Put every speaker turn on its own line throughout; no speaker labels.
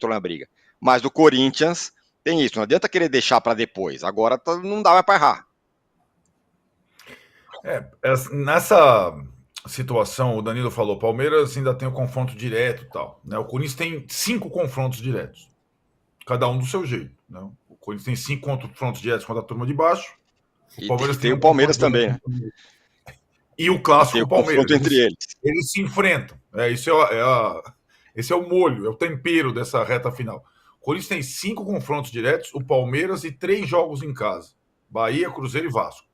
entrou na briga. Mas do Corinthians tem isso, não adianta querer deixar para depois. Agora não dá mais para errar.
Nessa situação, o Danilo falou, Palmeiras ainda tem o confronto direto e tal. Né? O Corinthians tem 5 confrontos diretos, cada um do seu jeito. Né? O Corinthians tem 5 confrontos diretos contra a turma de baixo.
O Palmeiras tem o Palmeiras também, né?
E o clássico Palmeiras.
Entre eles.
Eles se enfrentam. Esse é o molho, é o tempero dessa reta final. O Corinthians tem 5 confrontos diretos, o Palmeiras e 3 jogos em casa. Bahia, Cruzeiro e Vasco.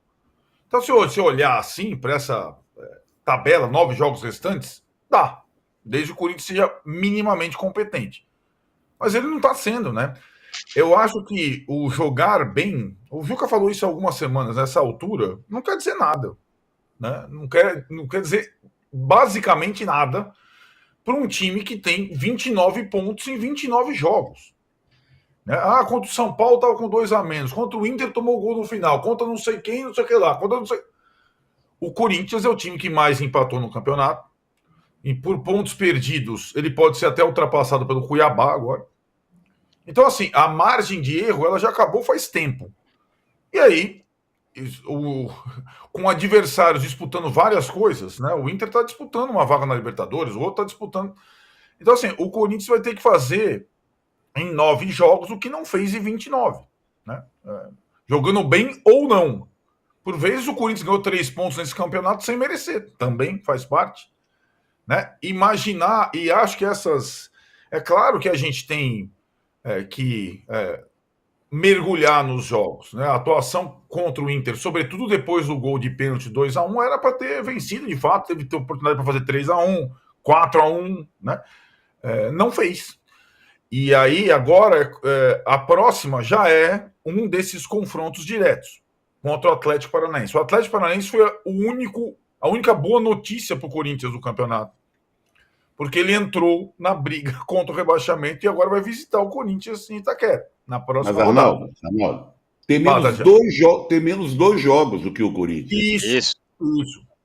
Então, se você olhar assim para essa tabela, 9 jogos restantes, dá. Desde que o Corinthians seja minimamente competente. Mas ele não está sendo, né? Eu acho que o jogar bem... O Juca falou isso há algumas semanas, nessa altura, não quer dizer nada. Né? Não quer dizer basicamente nada para um time que tem 29 pontos em 29 jogos. Né? Contra o São Paulo estava com 2 a menos, contra o Inter tomou gol no final, contra não sei quem, não sei o que lá, contra não sei... O Corinthians é o time que mais empatou no campeonato, e por pontos perdidos ele pode ser até ultrapassado pelo Cuiabá agora. Então, assim, a margem de erro ela já acabou faz tempo. E aí, com adversários disputando várias coisas, né? O Inter está disputando uma vaga na Libertadores, o outro está disputando. Então, assim, o Corinthians vai ter que fazer em 9 jogos o que não fez em 29. Né? Jogando bem ou não. Por vezes o Corinthians ganhou 3 pontos nesse campeonato sem merecer. Também faz parte. Né? Imaginar, e acho que essas... É claro que a gente tem que mergulhar nos jogos. Né? A atuação contra o Inter, sobretudo depois do gol de pênalti 2-1, era para ter vencido, de fato. Teve ter oportunidade para fazer 3-1, 4-1. Né? Não fez. E aí, agora, a próxima já é um desses confrontos diretos contra o Atlético Paranaense. O Atlético Paranaense foi a única boa notícia para o Corinthians do campeonato. Porque ele entrou na briga contra o rebaixamento e agora vai visitar o Corinthians em Itaquera, na próxima rodada.
Arnaldo, tem menos 2 jogos do que o Corinthians.
Isso.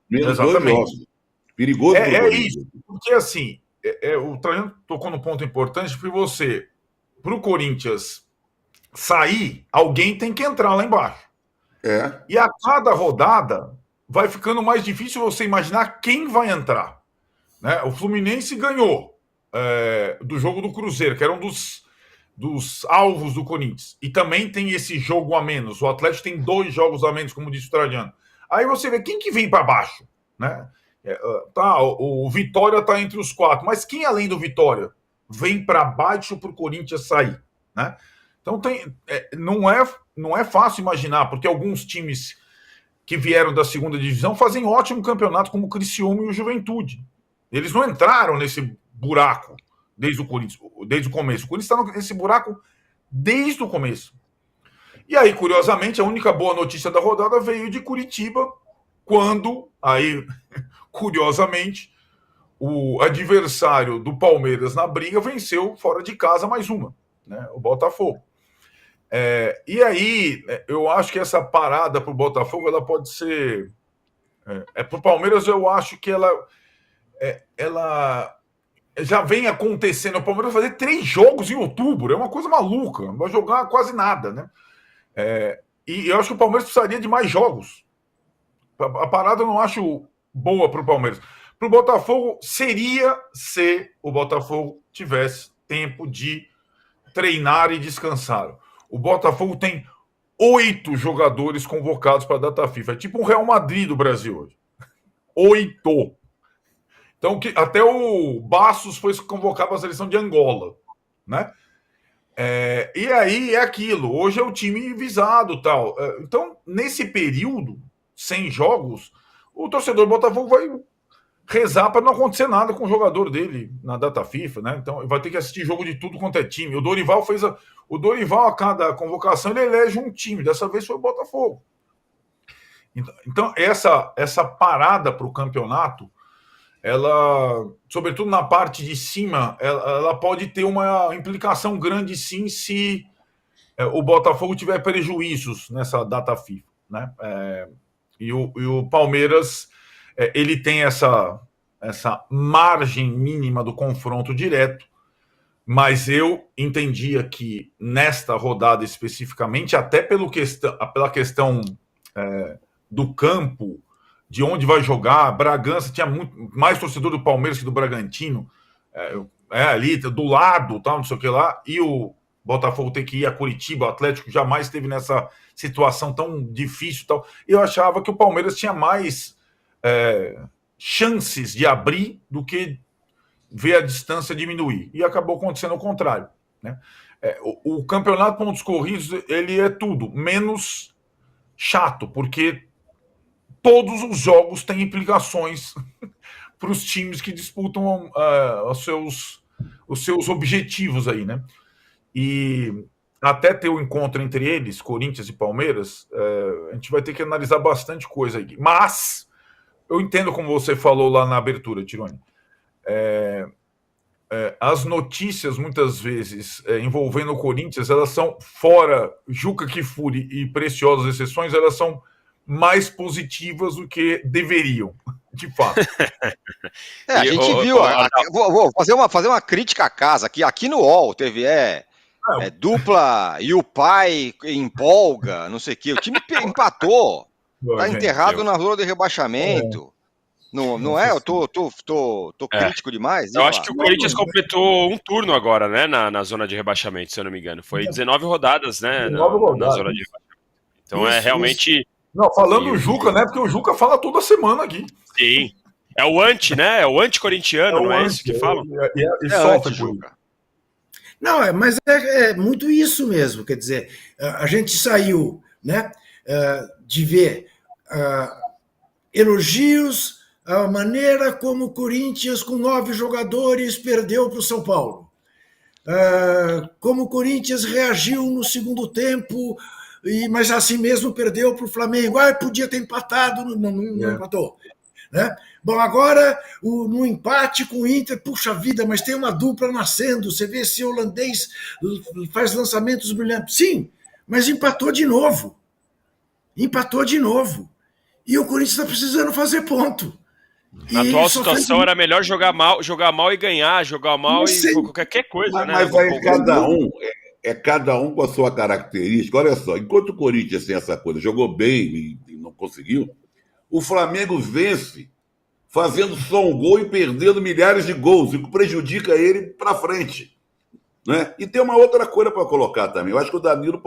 Menos exatamente. 2 jogos. Perigoso pro Corinthians.
Isso, porque assim, o Trajano tocou num ponto importante, porque para o Corinthians sair, alguém tem que entrar lá embaixo. E a cada rodada vai ficando mais difícil você imaginar quem vai entrar. Né? O Fluminense ganhou do jogo do Cruzeiro, que era um dos alvos do Corinthians. E também tem esse jogo a menos. O Atlético tem 2 jogos a menos, como disse o Trajano. Aí você vê quem que vem para baixo. Né? O Vitória está entre os 4, mas quem além do Vitória vem para baixo para o Corinthians sair? Né? Então não é fácil imaginar, porque alguns times que vieram da segunda divisão fazem ótimo campeonato, como o Criciúma e o Juventude. Eles não entraram nesse buraco desde o começo. O Corinthians está nesse buraco desde o começo. E aí, curiosamente, a única boa notícia da rodada veio de Curitiba, quando, aí, curiosamente, o adversário do Palmeiras na briga venceu fora de casa mais uma, né? O Botafogo. E aí, eu acho que essa parada para o Botafogo, ela pode ser... para o Palmeiras, eu acho que ela já vem acontecendo. O Palmeiras vai fazer 3 jogos em outubro, é uma coisa maluca, não vai jogar quase nada, né? E eu acho que o Palmeiras precisaria de mais jogos. A parada eu não acho boa para o Palmeiras. Para o Botafogo, seria se o Botafogo tivesse tempo de treinar e descansar. O Botafogo tem 8 jogadores convocados para a data FIFA. É tipo um Real Madrid do Brasil hoje. 8. Então, até o Bastos foi convocado para a seleção de Angola. Né? E aí é aquilo. Hoje é o time visado. Tal. Então, nesse período, sem jogos, o torcedor do Botafogo vai rezar para não acontecer nada com o jogador dele na data FIFA, né? Então vai ter que assistir jogo de tudo quanto é time. O Dorival a cada convocação ele elege um time. Dessa vez foi o Botafogo. Então essa parada para o campeonato, ela, sobretudo na parte de cima, ela pode ter uma implicação grande, sim, se o Botafogo tiver prejuízos nessa data FIFA, né? E o Palmeiras, ele tem essa margem mínima do confronto direto, Mas eu entendia que nesta rodada especificamente, até pela questão do campo, de onde vai jogar, Bragança tinha muito mais torcedor do Palmeiras que do Bragantino, ali do lado, tal, não sei o que lá, e o Botafogo ter que ir a Curitiba, o Atlético jamais esteve nessa situação tão difícil, tal. Eu achava que o Palmeiras tinha mais chances de abrir do que ver a distância diminuir. E acabou acontecendo o contrário, né? O campeonato pontos corridos, ele é tudo, menos chato, porque todos os jogos têm implicações para os times que disputam os seus objetivos aí, né? E até ter o encontro entre eles, Corinthians e Palmeiras, a gente vai ter que analisar bastante coisa aí. Mas eu entendo como você falou lá na abertura, Tironi. As notícias, muitas vezes, envolvendo o Corinthians, elas são, fora Juca Kfouri e preciosas exceções, elas são mais positivas do que deveriam, de fato.
A gente viu. Vou fazer uma crítica à casa. Aqui no UOL teve dupla e o pai empolga, não sei o quê. O time empatou. Tá enterrado na zona de rebaixamento. Não é? Eu tô crítico demais?
Eu acho que o Corinthians completou um turno agora, né? Na zona de rebaixamento, se eu não me engano. Foi 19 rodadas, né? Na zona de rebaixamento. Então realmente.
Não, falando do Juca, né? Porque o Juca fala toda semana aqui.
Sim. É o é o anti-corintiano, não é isso que falam?
E sofre, Juca.
Não, mas é muito isso mesmo. Quer dizer, a gente saiu, né, de ver elogios à maneira como o Corinthians, com 9 jogadores, perdeu para o São Paulo. Como o Corinthians reagiu no segundo tempo, mas assim mesmo perdeu para o Flamengo. Podia ter empatado, não empatou. Né? Bom, agora no empate com o Inter, puxa vida, mas tem uma dupla nascendo. Você vê esse holandês faz lançamentos brilhantes. Sim, mas empatou de novo. E o Corinthians está precisando fazer ponto.
Na atual situação era melhor jogar mal e ganhar, jogar mal e qualquer coisa, né?
Mas aí cada um com a sua característica. Olha só, enquanto o Corinthians tem essa coisa, jogou bem e não conseguiu, o Flamengo vence fazendo só um gol e perdendo milhares de gols, o que prejudica ele para frente. Né? E tem uma outra coisa para colocar também. Eu acho que o Danilo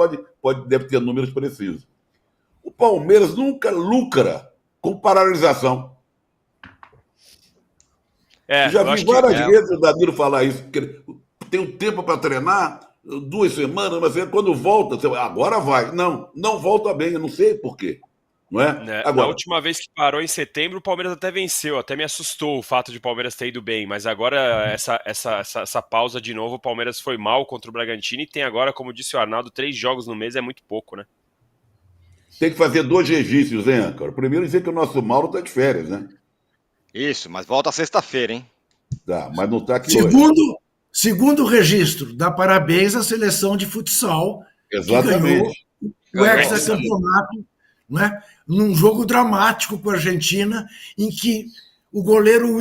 deve ter números precisos. O Palmeiras nunca lucra com paralisação. Já vi várias vezes o Danilo falar isso. Tem um tempo para treinar, 2 semanas, mas quando volta, agora vai. Não volta bem, eu não sei por quê. Não é?
Agora, na última vez que parou em setembro, o Palmeiras até venceu, até me assustou o fato de o Palmeiras ter ido bem, mas agora essa pausa de novo, o Palmeiras foi mal contra o Bragantino e tem agora, como disse o Arnaldo, 3 jogos no mês é muito pouco, né?
Tem que fazer 2 registros, hein, Ancora? Primeiro dizer que o nosso Mauro está de férias, né?
Isso, mas volta sexta-feira, hein?
Tá, mas não está aqui
Segundo registro, dá parabéns à seleção de futsal.
Exatamente.
Que ganhou o hexacampeonato, né, num jogo dramático com a Argentina, em que o goleiro